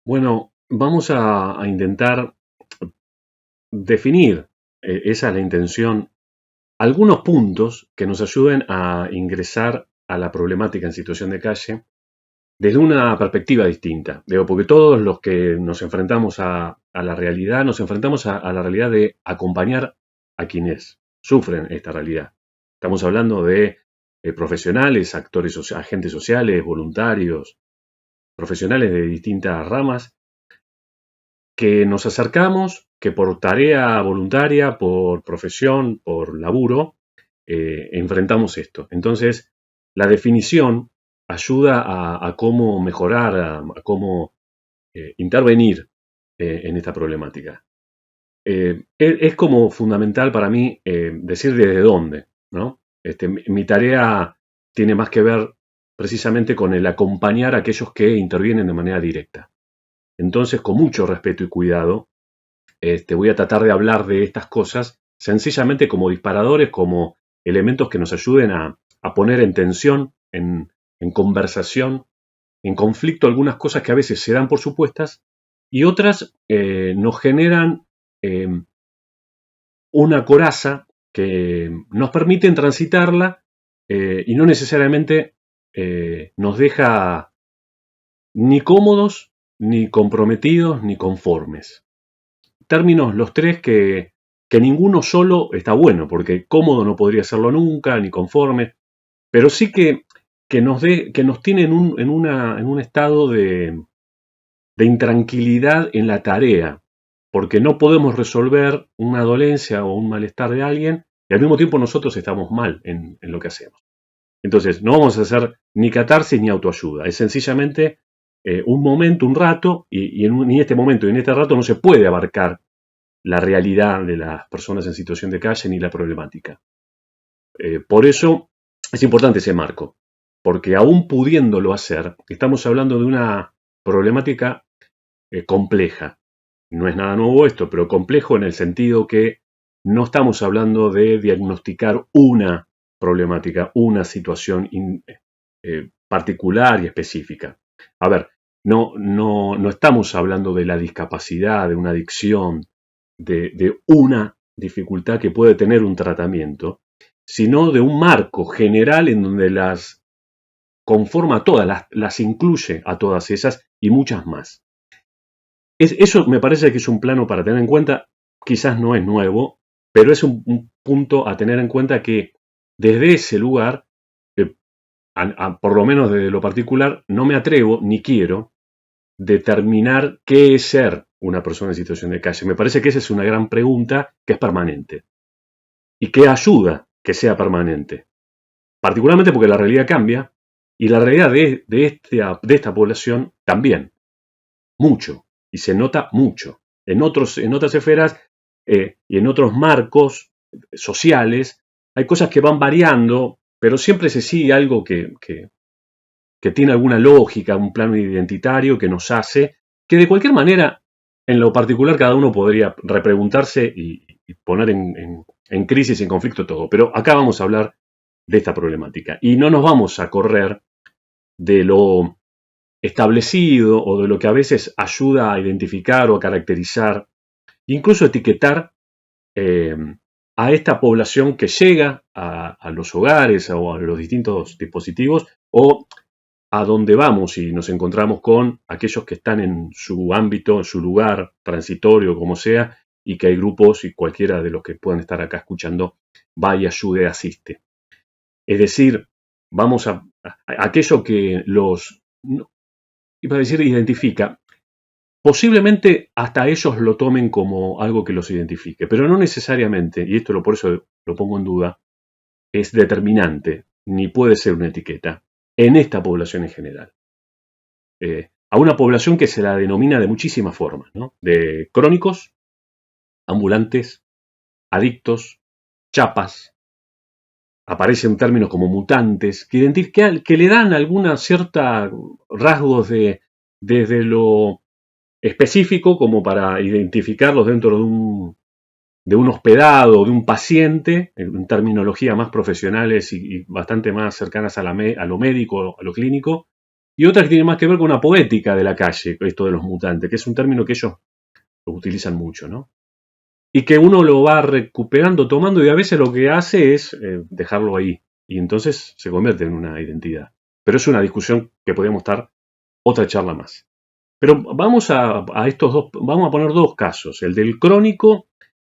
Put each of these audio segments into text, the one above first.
Bueno, vamos a intentar definir, esa es la intención, algunos puntos que nos ayuden a ingresar a la problemática en situación de calle desde una perspectiva distinta. Digo, porque todos los que nos enfrentamos a la realidad, nos enfrentamos a la realidad de acompañar a quienes sufren esta realidad. Estamos hablando de profesionales, actores, agentes sociales, voluntarios, profesionales de distintas ramas que nos acercamos, que por tarea voluntaria, por profesión, por laburo, enfrentamos esto. Entonces, la definición ayuda a cómo mejorar, a cómo intervenir en esta problemática. Es como fundamental para mí decir desde dónde, ¿no? Mi tarea tiene más que ver precisamente con el acompañar a aquellos que intervienen de manera directa. Entonces, con mucho respeto y cuidado, voy a tratar de hablar de estas cosas sencillamente como disparadores, como elementos que nos ayuden a poner en tensión, en conversación, en conflicto algunas cosas que a veces se dan por supuestas y otras nos generan eh, una coraza que nos permiten transitarla y no necesariamente nos deja ni cómodos, ni comprometidos, ni conformes. Términos los tres que ninguno solo está bueno, porque cómodo no podría serlo nunca, ni conforme, pero sí que nos tiene en un estado de intranquilidad en la tarea, porque no podemos resolver una dolencia o un malestar de alguien y al mismo tiempo nosotros estamos mal en lo que hacemos. Entonces, no vamos a hacer ni catarsis ni autoayuda, es sencillamente un momento, un rato, y en este momento y en este rato no se puede abarcar la realidad de las personas en situación de calle ni la problemática. Por eso es importante ese marco, porque aún pudiéndolo hacer, estamos hablando de una problemática compleja. No es nada nuevo esto, pero complejo en el sentido que no estamos hablando de diagnosticar una problemática, una situación particular y específica. A ver, no estamos hablando de la discapacidad, de una adicción, de una dificultad que puede tener un tratamiento, sino de un marco general en donde las conforma a todas, las incluye a todas esas y muchas más. Eso me parece que es un plano para tener en cuenta, quizás no es nuevo, pero es un punto a tener en cuenta que desde ese lugar, eh, por lo menos desde lo particular, no me atrevo ni quiero determinar qué es ser una persona en situación de calle. Me parece que esa es una gran pregunta que es permanente y que ayuda que sea permanente, particularmente porque la realidad cambia y la realidad de esta población también, mucho, y se nota mucho. En otras esferas y en otros marcos sociales hay cosas que van variando, pero siempre se sigue algo que tiene alguna lógica, un plano identitario que nos hace que de cualquier manera, en lo particular, cada uno podría repreguntarse y poner en crisis, en conflicto todo. Pero acá vamos a hablar de esta problemática y no nos vamos a correr de lo establecido o de lo que a veces ayuda a identificar o a caracterizar, incluso etiquetar eh, a esta población que llega a los hogares o a los distintos dispositivos o a donde vamos y nos encontramos con aquellos que están en su ámbito, en su lugar transitorio, como sea, y que hay grupos y cualquiera de los que puedan estar acá escuchando va y ayude, asiste. Es decir, vamos a aquello que los, no, iba a decir, identifica. Posiblemente hasta ellos lo tomen como algo que los identifique, pero no necesariamente, y esto por eso lo pongo en duda, es determinante, ni puede ser una etiqueta, en esta población en general. A una población que se la denomina de muchísimas formas, ¿no? De crónicos, ambulantes, adictos, chapas, aparecen términos como mutantes, que le dan alguna cierta rasgos desde lo específico como para identificarlos dentro de un hospedado, de un paciente, en terminología más profesionales y bastante más cercanas a lo médico, a lo clínico, y otra que tiene más que ver con una poética de la calle, esto de los mutantes, que es un término que ellos lo utilizan mucho, ¿no? Y que uno lo va recuperando, tomando, y a veces lo que hace es dejarlo ahí, y entonces se convierte en una identidad. Pero es una discusión que podríamos estar otra charla más. Pero vamos a estos dos, vamos a poner dos casos, el del crónico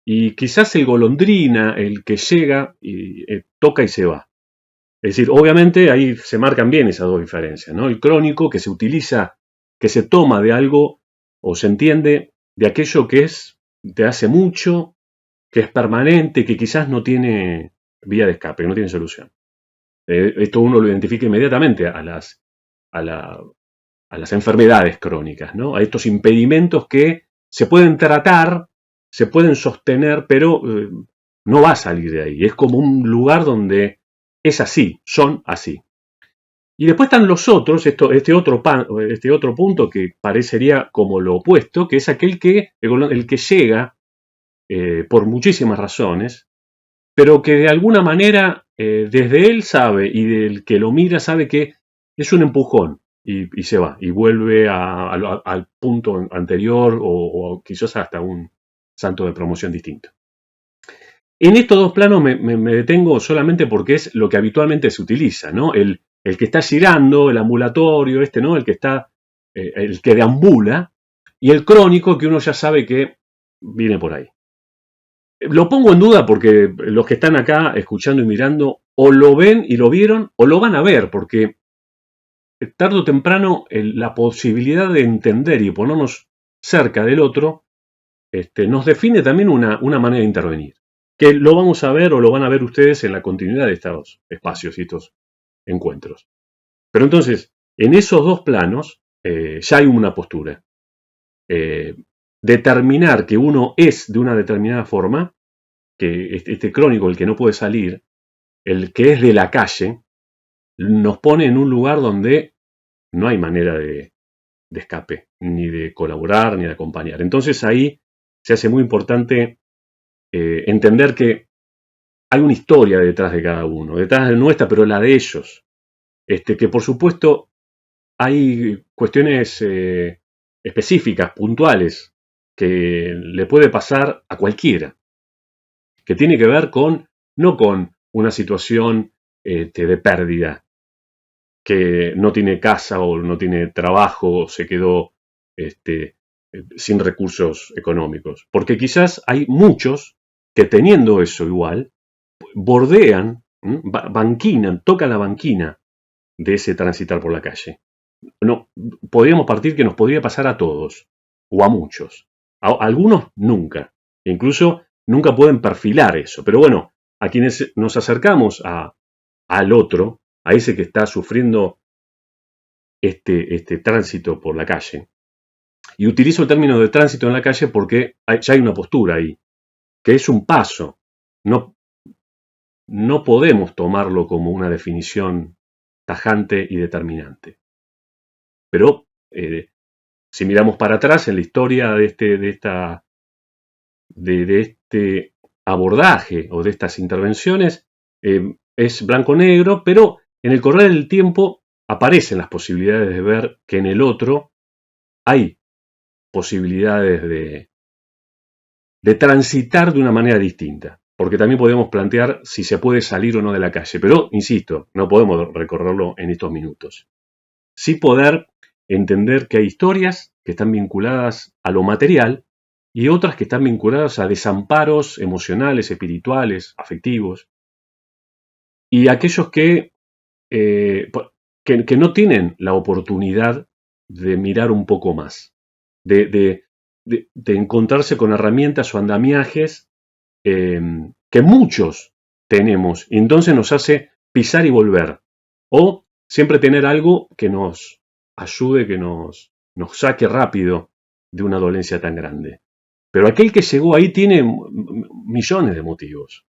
y quizás el golondrina, el que llega y toca y se va. Es decir, obviamente ahí se marcan bien esas dos diferencias, ¿no? El crónico que se utiliza, que se toma de algo o se entiende de aquello que es de hace mucho, que es permanente, que quizás no tiene vía de escape, que no tiene solución. Esto uno lo identifica inmediatamente a, la- a las enfermedades crónicas, ¿no? A estos impedimentos que se pueden tratar, se pueden sostener, pero no va a salir de ahí. Es como un lugar donde es así, son así. Y después están los otros, este otro punto que parecería como lo opuesto, que es aquel el que llega por muchísimas razones, pero que de alguna manera desde él sabe y del que lo mira sabe que es un empujón y se va y vuelve al punto anterior o quizás hasta un santo de promoción distinto. En estos dos planos me detengo solamente porque es lo que habitualmente se utiliza, ¿no? El que está girando, el ambulatorio, ¿no? El que deambula, y el crónico que uno ya sabe que viene por ahí. Lo pongo en duda porque los que están acá escuchando y mirando o lo ven y lo vieron o lo van a ver, porque tarde o temprano la posibilidad de entender y ponernos cerca del otro nos define también una manera de intervenir, que lo vamos a ver o lo van a ver ustedes en la continuidad de estos espacios y estos encuentros. Pero entonces, en esos dos planos ya hay una postura. Determinar que uno es de una determinada forma, que este crónico, el que no puede salir, el que es de la calle, nos pone en un lugar donde no hay manera de escape, ni de colaborar, ni de acompañar. Entonces ahí se hace muy importante entender que hay una historia detrás de cada uno, detrás de nuestra, pero la de ellos. Que por supuesto hay cuestiones específicas, puntuales, que le puede pasar a cualquiera, que tiene que ver no con una situación de pérdida, que no tiene casa o no tiene trabajo o se quedó sin recursos económicos. Porque quizás hay muchos que teniendo eso igual, bordean, banquinan, tocan la banquina de ese transitar por la calle. No, podríamos partir que nos podría pasar a todos, o a muchos. A algunos nunca. Incluso nunca pueden perfilar eso. Pero bueno, a quienes nos acercamos al otro, a ese que está sufriendo este tránsito por la calle. Y utilizo el término de tránsito en la calle porque ya hay una postura ahí, que es un paso. No, no podemos tomarlo como una definición tajante y determinante. Pero si miramos para atrás en la historia de este abordaje o de estas intervenciones, es blanco-negro, pero en el correr del tiempo aparecen las posibilidades de ver que en el otro hay posibilidades de transitar de una manera distinta. Porque también podemos plantear si se puede salir o no de la calle. Pero, insisto, no podemos recorrerlo en estos minutos. Sí poder entender que hay historias que están vinculadas a lo material y otras que están vinculadas a desamparos emocionales, espirituales, afectivos. Y aquellos que no tienen la oportunidad de mirar un poco más, de encontrarse con herramientas o andamiajes que muchos tenemos, y entonces nos hace pisar y volver, o siempre tener algo que nos ayude, que nos saque rápido de una dolencia tan grande. Pero aquel que llegó ahí tiene millones de motivos.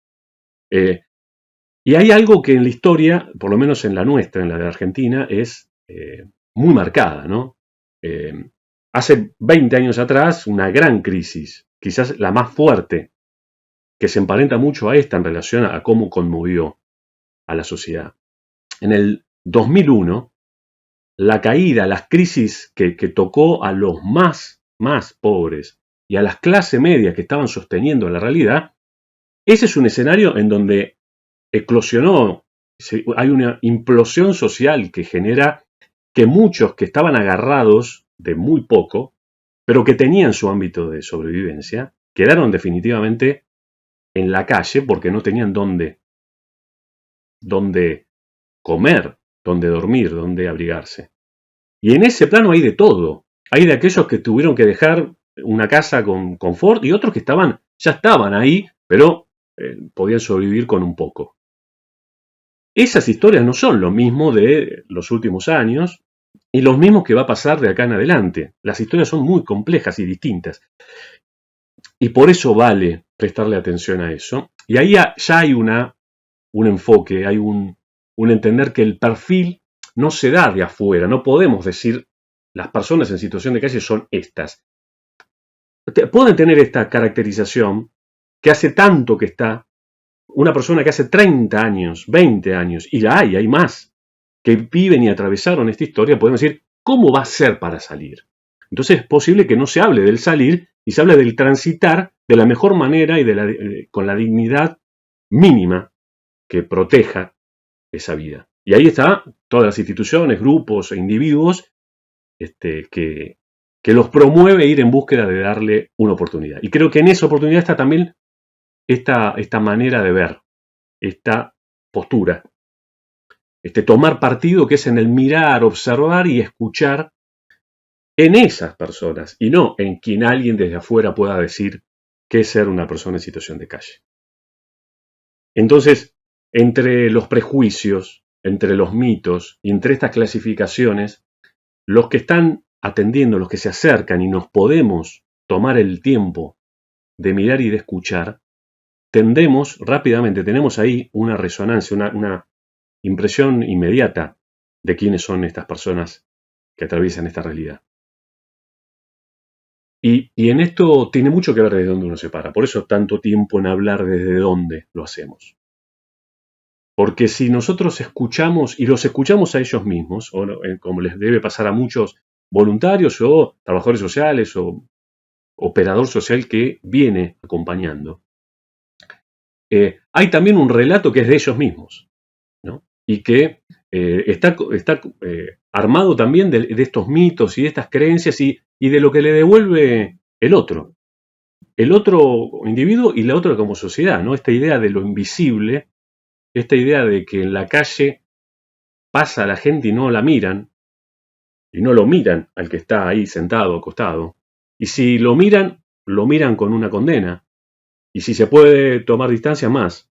Y hay algo que en la historia, por lo menos en la nuestra, en la de Argentina, es muy marcada, ¿no? Hace 20 años atrás, una gran crisis, quizás la más fuerte, que se emparenta mucho a esta en relación a cómo conmovió a la sociedad. En el 2001, la caída, las crisis que tocó a los más pobres y a las clases medias que estaban sosteniendo la realidad, ese es un escenario en donde eclosionó, hay una implosión social que genera que muchos que estaban agarrados de muy poco, pero que tenían su ámbito de sobrevivencia, quedaron definitivamente en la calle porque no tenían dónde comer, dónde dormir, dónde abrigarse. Y en ese plano hay de todo. Hay de aquellos que tuvieron que dejar una casa con confort y otros que ya estaban ahí, pero podían sobrevivir con un poco. Esas historias no son lo mismo de los últimos años y los mismos que va a pasar de acá en adelante. Las historias son muy complejas y distintas. Y por eso vale prestarle atención a eso. Y ahí ya hay un enfoque, hay un entender que el perfil no se da de afuera. No podemos decir las personas en situación de calle son estas. Pueden tener esta caracterización que hace tanto que está una persona que hace 30 años, 20 años, y hay más, que viven y atravesaron esta historia, podemos decir, ¿cómo va a ser para salir? Entonces es posible que no se hable del salir y se hable del transitar de la mejor manera y con la dignidad mínima que proteja esa vida. Y ahí están todas las instituciones, grupos e individuos que los promueve ir en búsqueda de darle una oportunidad. Y creo que en esa oportunidad está también esta manera de ver, esta postura, tomar partido que es en el mirar, observar y escuchar en esas personas y no en quien alguien desde afuera pueda decir qué es ser una persona en situación de calle. Entonces, entre los prejuicios, entre los mitos y entre estas clasificaciones, los que están atendiendo, los que se acercan y nos podemos tomar el tiempo de mirar y de escuchar, tendemos rápidamente, tenemos ahí una resonancia, una impresión inmediata de quiénes son estas personas que atraviesan esta realidad. Y en esto tiene mucho que ver desde dónde uno se para. Por eso tanto tiempo en hablar desde dónde lo hacemos. Porque si nosotros escuchamos, y los escuchamos a ellos mismos, o como les debe pasar a muchos voluntarios o trabajadores sociales o operador social que viene acompañando, hay también un relato que es de ellos mismos, ¿no? Y que está armado también de estos mitos y de estas creencias y de lo que le devuelve el otro individuo y la otra como sociedad, ¿no? Esta idea de lo invisible, esta idea de que en la calle pasa la gente y no la miran, y no lo miran al que está ahí sentado, acostado, y si lo miran con una condena, y si se puede tomar distancia, más.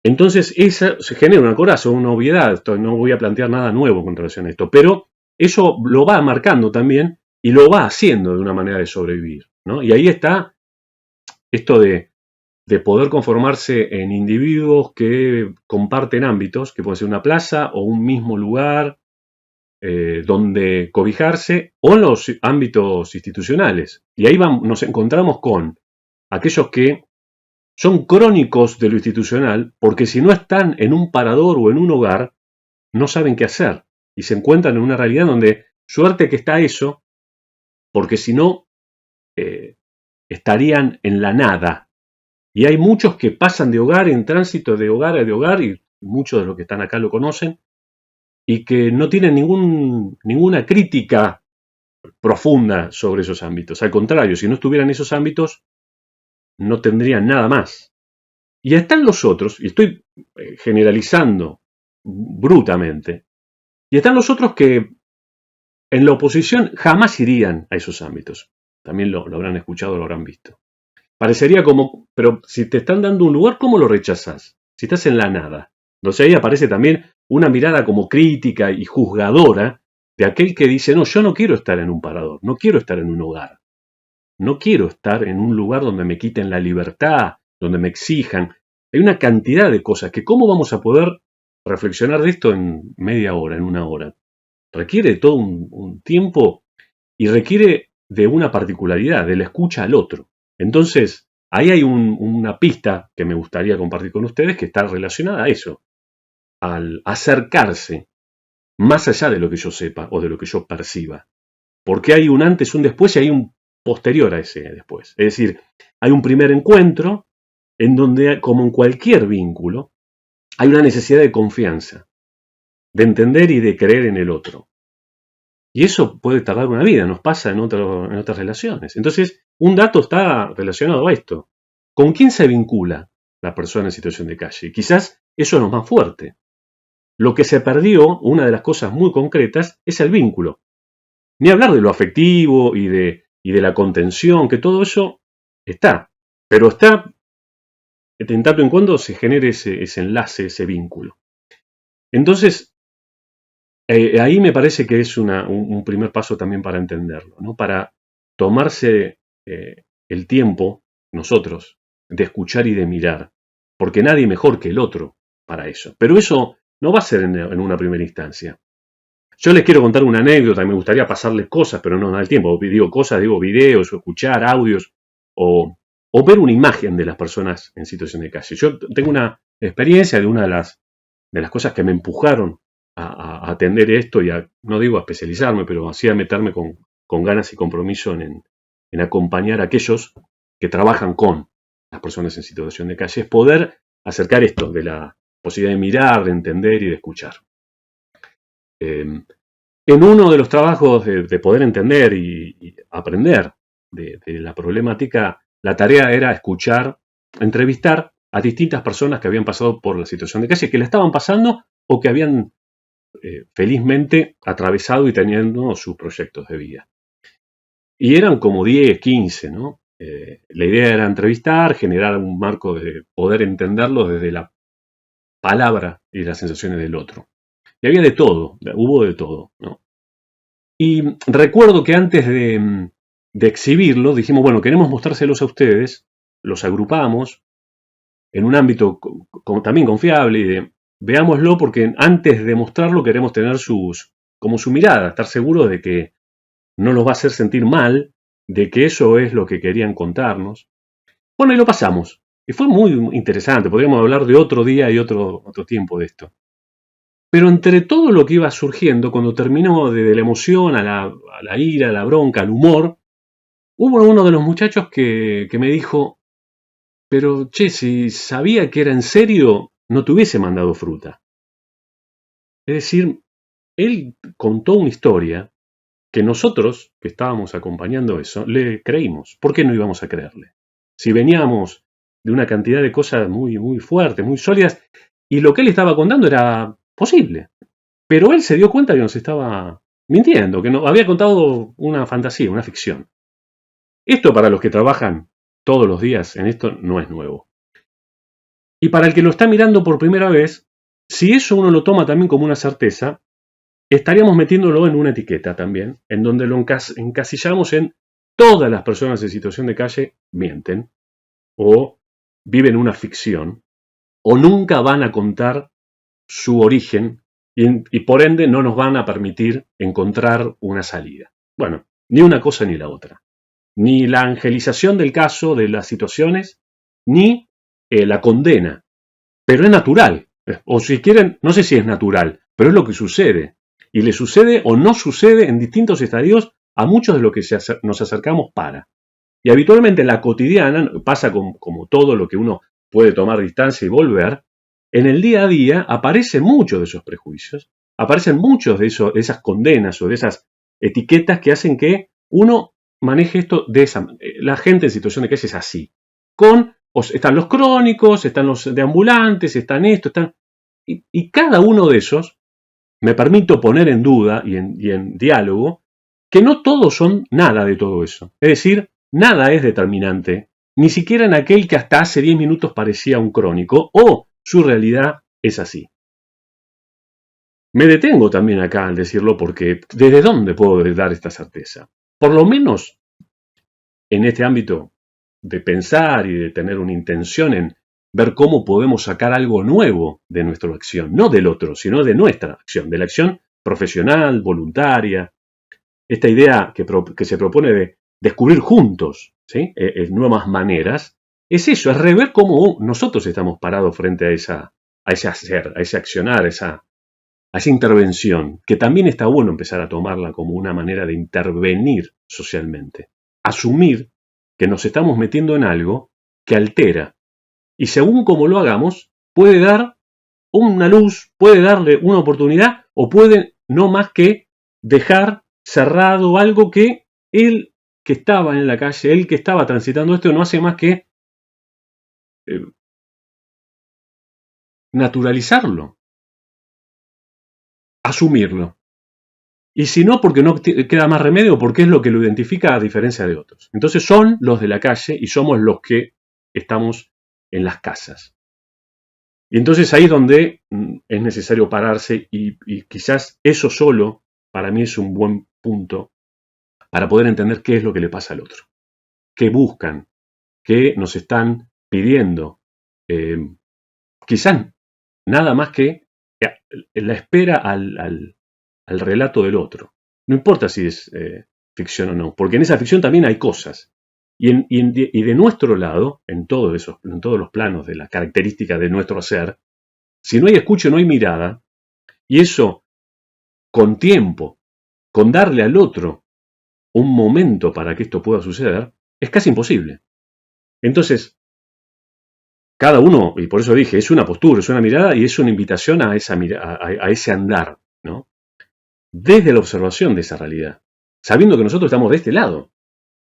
Entonces se genera una coraza, una obviedad. No voy a plantear nada nuevo con relación a esto, pero eso lo va marcando también y lo va haciendo de una manera de sobrevivir, ¿no? Y ahí está esto de poder conformarse en individuos que comparten ámbitos, que puede ser una plaza o un mismo lugar donde cobijarse, o en los ámbitos institucionales. Y ahí nos encontramos con aquellos que son crónicos de lo institucional porque si no están en un parador o en un hogar, no saben qué hacer y se encuentran en una realidad donde suerte que está eso, porque si no, estarían en la nada. Y hay muchos que pasan de hogar en tránsito de hogar a de hogar, y muchos de los que están acá lo conocen, y que no tienen ninguna crítica profunda sobre esos ámbitos. Al contrario, si no estuvieran esos ámbitos, no tendrían nada más. Y están los otros, y estoy generalizando brutamente, y están los otros que en la oposición jamás irían a esos ámbitos. También lo habrán escuchado, lo habrán visto. Parecería como, pero si te están dando un lugar, ¿cómo lo rechazas? Si estás en la nada. Entonces ahí aparece también una mirada como crítica y juzgadora de aquel que dice, no, yo no quiero estar en un parador, no quiero estar en un hogar, no quiero estar en un lugar donde me quiten la libertad, donde me exijan. Hay una cantidad de cosas que cómo vamos a poder reflexionar de esto en media hora, en una hora. Requiere todo un tiempo y requiere de una particularidad, de la escucha al otro. Entonces, ahí hay una pista que me gustaría compartir con ustedes que está relacionada a eso, al acercarse más allá de lo que yo sepa o de lo que yo perciba. Porque hay un antes, un después y hay un posterior a ese después. Es decir, hay un primer encuentro en donde, como en cualquier vínculo, hay una necesidad de confianza, de entender y de creer en el otro. Y eso puede tardar una vida, nos pasa en otras relaciones. Entonces, un dato está relacionado a esto. ¿Con quién se vincula la persona en situación de calle? Quizás eso es lo más fuerte. Lo que se perdió, una de las cosas muy concretas, es el vínculo. Ni hablar de lo afectivo y de la contención, que todo eso está. Pero está, en tanto en cuando se genere ese enlace, ese vínculo. Entonces, ahí me parece que es un primer paso también para entenderlo, ¿no? Para tomarse el tiempo, nosotros, de escuchar y de mirar, porque nadie mejor que el otro para eso. Pero eso no va a ser en una primera instancia. Yo les quiero contar una anécdota, me gustaría pasarles cosas, pero no me da el tiempo. Digo cosas, digo videos, o escuchar audios, o ver una imagen de las personas en situación de calle. Yo tengo una experiencia de una de las cosas que me empujaron a atender esto y no digo a especializarme, pero así a meterme con ganas y compromiso en acompañar a aquellos que trabajan con las personas en situación de calle, es poder acercar esto de la posibilidad de mirar, de entender y de escuchar. En uno de los trabajos de poder entender y aprender de la problemática, la tarea era escuchar, entrevistar a distintas personas que habían pasado por la situación de calle, que la estaban pasando o que habían felizmente atravesado y teniendo sus proyectos de vida. Y eran como 10, 15, ¿no? La idea era entrevistar, generar un marco de poder entenderlo desde la palabra y las sensaciones del otro. Y había de todo, hubo de todo, ¿no? Y recuerdo que antes de exhibirlo, dijimos, bueno, queremos mostrárselos a ustedes, los agrupamos en un ámbito también confiable y veámoslo porque antes de mostrarlo queremos tener como su mirada, estar seguros de que no los va a hacer sentir mal, de que eso es lo que querían contarnos. Bueno, y lo pasamos. Y fue muy interesante, podríamos hablar de otro día y otro tiempo de esto. Pero entre todo lo que iba surgiendo, cuando terminó de la emoción a la ira, a la bronca, al humor, hubo uno de los muchachos que me dijo, pero che, si sabía que era en serio, no te hubiese mandado fruta. Es decir, él contó una historia que nosotros, que estábamos acompañando eso, le creímos. ¿Por qué no íbamos a creerle? Si veníamos de una cantidad de cosas muy, muy fuertes, muy sólidas, y lo que él estaba contando era posible. Pero él se dio cuenta que nos estaba mintiendo, que nos había contado una fantasía, una ficción. Esto para los que trabajan todos los días en esto no es nuevo. Y para el que lo está mirando por primera vez, si eso uno lo toma también como una certeza, estaríamos metiéndolo en una etiqueta también, en donde lo encasillamos en todas las personas en situación de calle mienten, o viven una ficción, o nunca van a contar su origen y por ende no nos van a permitir encontrar una salida. Bueno, ni una cosa ni la otra. Ni la angelización del caso, de las situaciones, ni la condena. Pero es natural. O si quieren, no sé si es natural, pero es lo que sucede. Y le sucede o no sucede en distintos estadios a muchos de los que nos acercamos para. Y habitualmente en la cotidiana, pasa como todo lo que uno puede tomar distancia y volver, en el día a día aparecen muchos de esos prejuicios, aparecen muchos de esas condenas o de esas etiquetas que hacen que uno maneje esto de esa manera. La gente en situación de calle es así. Están los crónicos, están los deambulantes, están esto, están... Y cada uno de esos, me permito poner en duda y en diálogo, que no todos son nada de todo eso. Es decir, nada es determinante, ni siquiera en aquel que hasta hace 10 minutos parecía un crónico, o su realidad es así. Me detengo también acá al decirlo porque ¿desde dónde puedo dar esta certeza? Por lo menos en este ámbito de pensar y de tener una intención en ver cómo podemos sacar algo nuevo de nuestra acción, no del otro, sino de nuestra acción, de la acción profesional, voluntaria. Esta idea que se propone de descubrir juntos, ¿sí? Nuevas maneras, es eso, es rever cómo nosotros estamos parados frente a ese hacer, a ese accionar, a esa intervención, que también está bueno empezar a tomarla como una manera de intervenir socialmente. Asumir que nos estamos metiendo en algo que altera. Y según como lo hagamos, puede dar una luz, puede darle una oportunidad o puede no más que dejar cerrado algo que él que estaba en la calle, él que estaba transitando esto, no hace más que naturalizarlo, asumirlo. Y si no, porque no queda más remedio, porque es lo que lo identifica a diferencia de otros. Entonces son los de la calle y somos los que estamos en las casas. Y entonces ahí es donde es necesario pararse y quizás eso solo para mí es un buen punto para poder entender qué es lo que le pasa al otro, qué buscan, qué nos están pidiendo. Quizás nada más que la espera al relato del otro. No importa si es ficción o no, porque en esa ficción también hay cosas. Y de nuestro lado, en todos los planos de la característica de nuestro ser, si no hay escucha, no hay mirada, y eso con tiempo, con darle al otro un momento para que esto pueda suceder, es casi imposible. Entonces, cada uno, y por eso dije, es una postura, es una mirada y es una invitación a ese andar, ¿no? Desde la observación de esa realidad, sabiendo que nosotros estamos de este lado,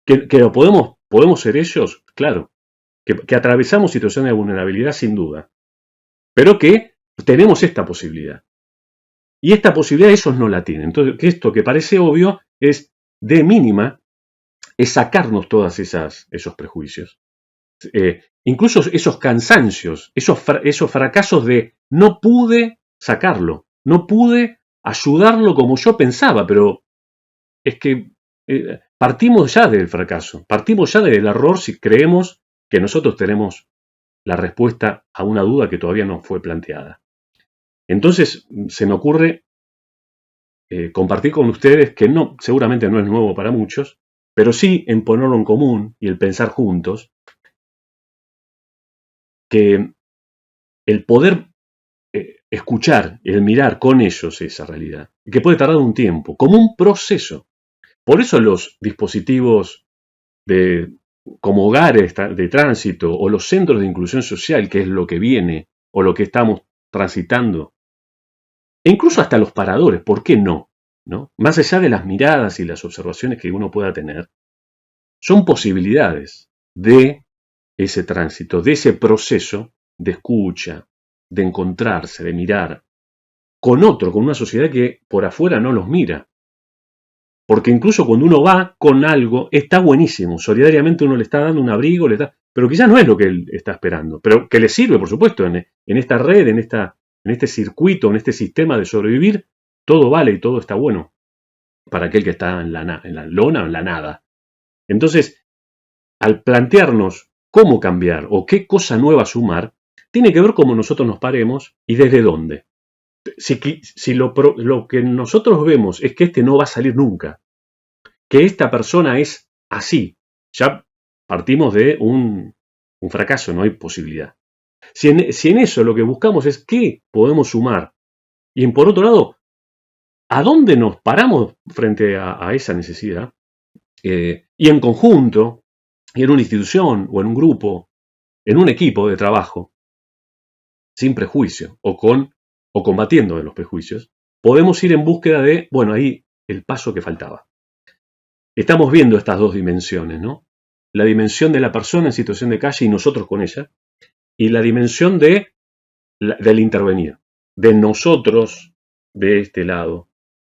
que lo podemos ser ellos, claro, que atravesamos situaciones de vulnerabilidad sin duda, pero que tenemos esta posibilidad. Y esta posibilidad ellos no la tienen. Entonces, esto que parece obvio es de mínima, es sacarnos todos esos prejuicios. Incluso esos cansancios, esos fracasos de no pude sacarlo, no pude ayudarlo como yo pensaba, pero es que partimos ya del fracaso, partimos ya del error si creemos que nosotros tenemos la respuesta a una duda que todavía no fue planteada. Entonces se me ocurre compartir con ustedes que seguramente no es nuevo para muchos, pero sí en ponerlo en común y el pensar juntos, que el poder escuchar, el mirar con ellos esa realidad, que puede tardar un tiempo, como un proceso. Por eso los dispositivos como hogares de tránsito o los centros de inclusión social, que es lo que viene o lo que estamos transitando, e incluso hasta los paradores, ¿por qué no? ¿No? Más allá de las miradas y las observaciones que uno pueda tener, son posibilidades de ese tránsito, de ese proceso de escucha, de encontrarse, de mirar con otro, con una sociedad que por afuera no los mira. Porque incluso cuando uno va con algo, está buenísimo, solidariamente uno le está dando un abrigo, pero quizás no es lo que él está esperando, pero que le sirve, por supuesto, en esta red, en este circuito, en este sistema de sobrevivir, todo vale y todo está bueno para aquel que está en la lona o en la nada. Entonces, al plantearnos cómo cambiar o qué cosa nueva sumar, tiene que ver cómo nosotros nos paremos y desde dónde. Si lo que nosotros vemos es que este no va a salir nunca, que esta persona es así, ya partimos de un fracaso, no hay posibilidad. Si en eso lo que buscamos es qué podemos sumar, y por otro lado, ¿a dónde nos paramos frente a esa necesidad? Y en conjunto, y en una institución, o en un grupo, en un equipo de trabajo, sin prejuicio, o combatiendo los prejuicios, podemos ir en búsqueda de, bueno, ahí el paso que faltaba. Estamos viendo estas dos dimensiones, ¿no? La dimensión de la persona en situación de calle y nosotros con ella, y la dimensión del intervenir, de nosotros de este lado,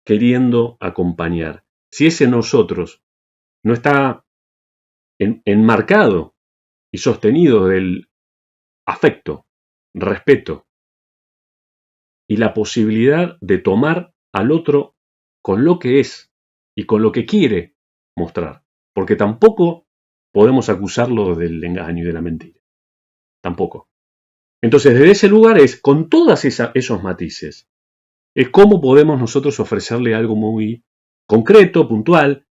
queriendo acompañar. Si ese nosotros no está enmarcado y sostenido del afecto, respeto y la posibilidad de tomar al otro con lo que es y con lo que quiere mostrar, porque tampoco podemos acusarlo del engaño y de la mentira, tampoco. Entonces, desde ese lugar es, con todos esos matices, es cómo podemos nosotros ofrecerle algo muy concreto, puntual,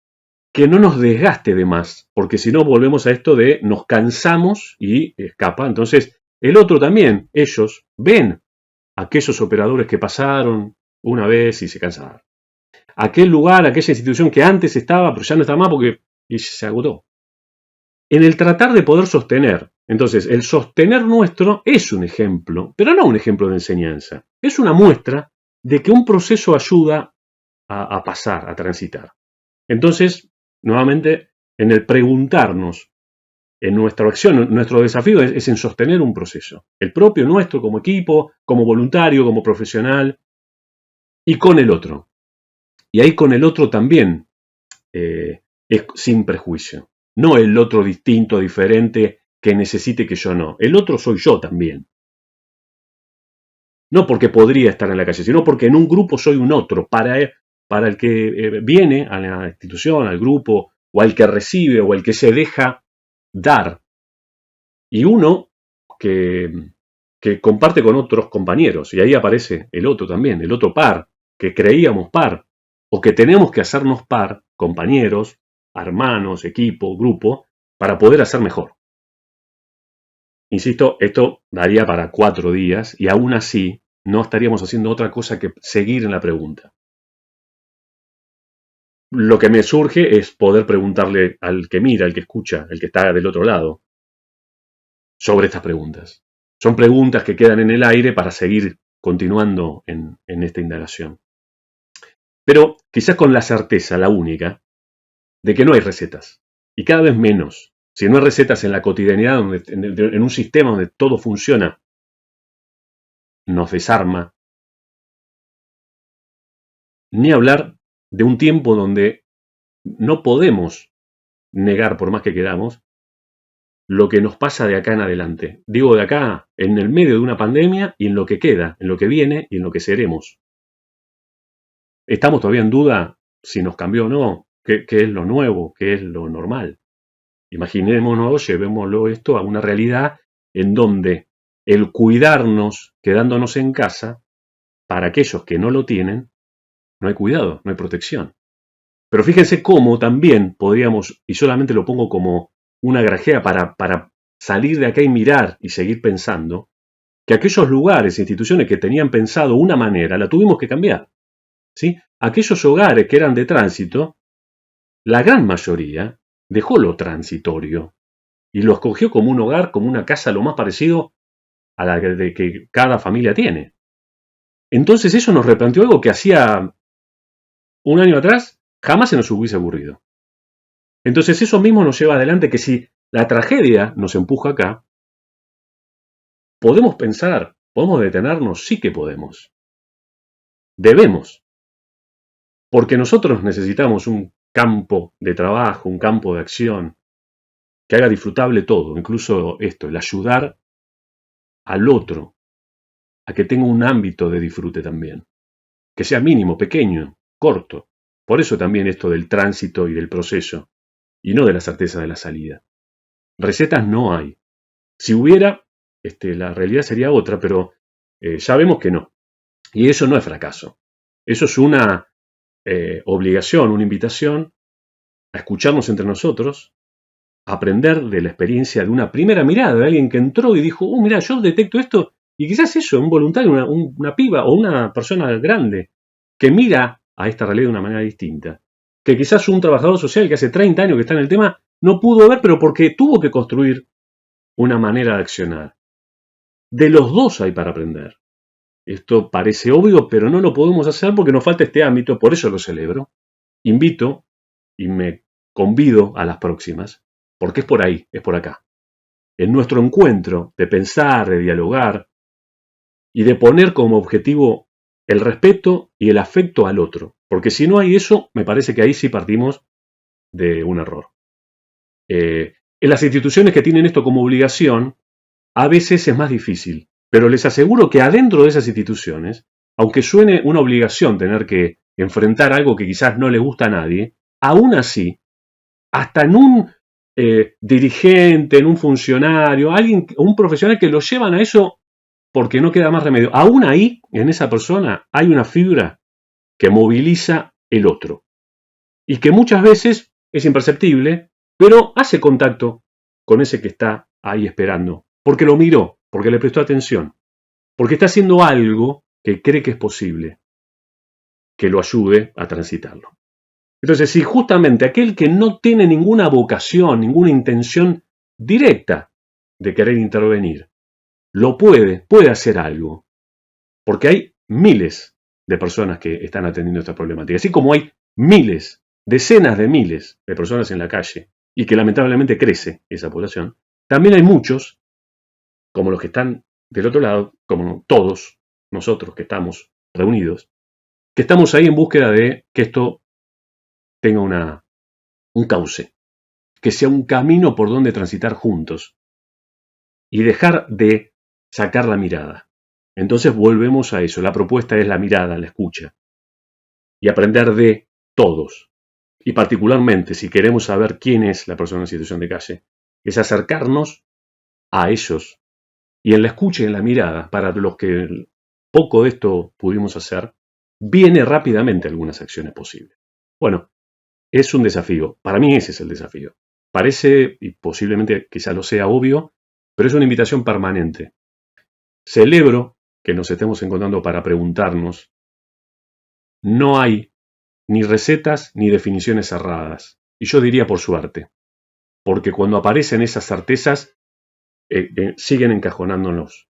que no nos desgaste de más, porque si no volvemos a esto de nos cansamos y escapa. Entonces, el otro también, ellos ven a aquellos operadores que pasaron, una vez y se cansaron. Aquel lugar, aquella institución que antes estaba, pero ya no está más porque y se agotó. En el tratar de poder sostener, entonces el sostener nuestro es un ejemplo, pero no un ejemplo de enseñanza, es una muestra de que un proceso ayuda a pasar, a transitar. Entonces, nuevamente, en el preguntarnos, en nuestra acción, nuestro desafío es en sostener un proceso, el propio nuestro como equipo, como voluntario, como profesional, y con el otro. Y ahí con el otro también es sin prejuicio. No el otro distinto, diferente, que necesite que yo no. El otro soy yo también. No porque podría estar en la calle, sino porque en un grupo soy un otro. Para el que viene a la institución, al grupo, o al que recibe, o al que se deja dar. Y uno que comparte con otros compañeros. Y ahí aparece el otro también, el otro par, que creíamos par, o que tenemos que hacernos par, compañeros, hermanos, equipo, grupo, para poder hacer mejor. Insisto, esto daría para 4 días y aún así no estaríamos haciendo otra cosa que seguir en la pregunta. Lo que me surge es poder preguntarle al que mira, al que escucha, el que está del otro lado, sobre estas preguntas. Son preguntas que quedan en el aire para seguir continuando en esta indagación. Pero quizás con la certeza, la única, de que no hay recetas. Y cada vez menos. Si no hay recetas en la cotidianidad, en un sistema donde todo funciona, nos desarma. Ni hablar de un tiempo donde no podemos negar, por más que queramos, lo que nos pasa de acá en adelante. Digo de acá, en el medio de una pandemia y en lo que queda, en lo que viene y en lo que seremos. Estamos todavía en duda si nos cambió o no, qué es lo nuevo, qué es lo normal. Imaginémonos, llevémoslo esto a una realidad en donde el cuidarnos quedándonos en casa, para aquellos que no lo tienen, no hay cuidado, no hay protección. Pero fíjense cómo también podríamos, y solamente lo pongo como una grajea para salir de acá y mirar y seguir pensando, que aquellos lugares e instituciones que tenían pensado una manera, la tuvimos que cambiar. ¿Sí? Aquellos hogares que eran de tránsito, la gran mayoría dejó lo transitorio y lo escogió como un hogar, como una casa lo más parecido a la que cada familia tiene. Entonces eso nos replanteó algo que hacía un año atrás jamás se nos hubiese ocurrido. Entonces eso mismo nos lleva adelante que si la tragedia nos empuja acá, podemos pensar, podemos detenernos, sí que podemos. Debemos. Porque nosotros necesitamos un campo de trabajo, un campo de acción, que haga disfrutable todo, incluso esto, el ayudar al otro a que tenga un ámbito de disfrute también, que sea mínimo, pequeño, corto. Por eso también esto del tránsito y del proceso, y no de la certeza de la salida. Recetas no hay. Si hubiera, la realidad sería otra, pero ya vemos que no. Y eso no es fracaso. Eso es una obligación, una invitación a escucharnos entre nosotros, a aprender de la experiencia de una primera mirada de alguien que entró y dijo, mira, yo detecto esto, y quizás eso, un voluntario, una piba o una persona grande que mira a esta realidad de una manera distinta, que quizás un trabajador social que hace 30 años que está en el tema no pudo ver, pero porque tuvo que construir una manera de accionar. De los dos hay para aprender. Esto parece obvio, pero no lo podemos hacer porque nos falta este ámbito, por eso lo celebro. Invito y me convido a las próximas, porque es por ahí, es por acá. En nuestro encuentro de pensar, de dialogar y de poner como objetivo el respeto y el afecto al otro. Porque si no hay eso, me parece que ahí sí partimos de un error. En las instituciones que tienen esto como obligación, a veces es más difícil, pero les aseguro que adentro de esas instituciones, aunque suene una obligación tener que enfrentar algo que quizás no le gusta a nadie, aún así, hasta en un dirigente, en un funcionario, un profesional que lo llevan a eso porque no queda más remedio, aún ahí, en esa persona, hay una fibra que moviliza el otro y que muchas veces es imperceptible, pero hace contacto con ese que está ahí esperando, porque lo miró, porque le prestó atención, porque está haciendo algo que cree que es posible. que lo ayude a transitarlo. Entonces, si justamente aquel que no tiene ninguna vocación, ninguna intención directa de querer intervenir, lo puede hacer algo, porque hay miles de personas que están atendiendo esta problemática, así como hay miles, decenas de miles de personas en la calle y que lamentablemente crece esa población, también hay muchos, como los que están del otro lado, como todos nosotros que estamos reunidos, que estamos ahí en búsqueda de que esto tenga un cauce, que sea un camino por donde transitar juntos y dejar de sacar la mirada. Entonces volvemos a eso, la propuesta es la mirada, la escucha y aprender de todos. Y particularmente, si queremos saber quién es la persona en situación de calle, es acercarnos a ellos y en la escucha y en la mirada, para los que poco de esto pudimos hacer, viene rápidamente algunas acciones posibles. Bueno, es un desafío. Para mí ese es el desafío. Parece, y posiblemente quizá lo sea obvio, pero es una invitación permanente. Celebro que nos estemos encontrando para preguntarnos. No hay ni recetas ni definiciones cerradas. Y yo diría por suerte. Porque cuando aparecen esas certezas, siguen encajonándonos.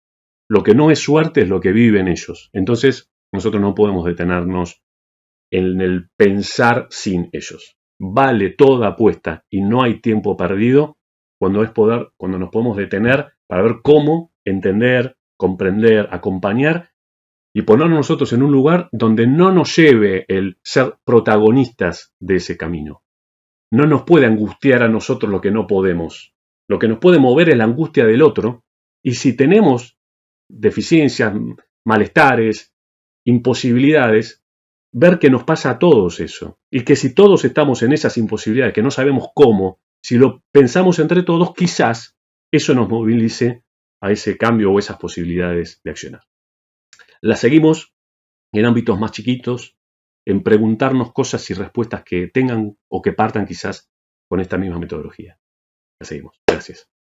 Lo que no es suerte es lo que viven ellos. Entonces, nosotros no podemos detenernos en el pensar sin ellos. Vale toda apuesta y no hay tiempo perdido cuando nos podemos detener para ver cómo entender, comprender, acompañar y ponernos nosotros en un lugar donde no nos lleve el ser protagonistas de ese camino. No nos puede angustiar a nosotros lo que no podemos. Lo que nos puede mover es la angustia del otro, y si tenemos deficiencias, malestares, imposibilidades, ver que nos pasa a todos eso, y que si todos estamos en esas imposibilidades, que no sabemos cómo, si lo pensamos entre todos, quizás eso nos movilice a ese cambio o esas posibilidades de accionar. La seguimos en ámbitos más chiquitos, en preguntarnos cosas y respuestas que tengan o que partan quizás con esta misma metodología. La seguimos. Gracias.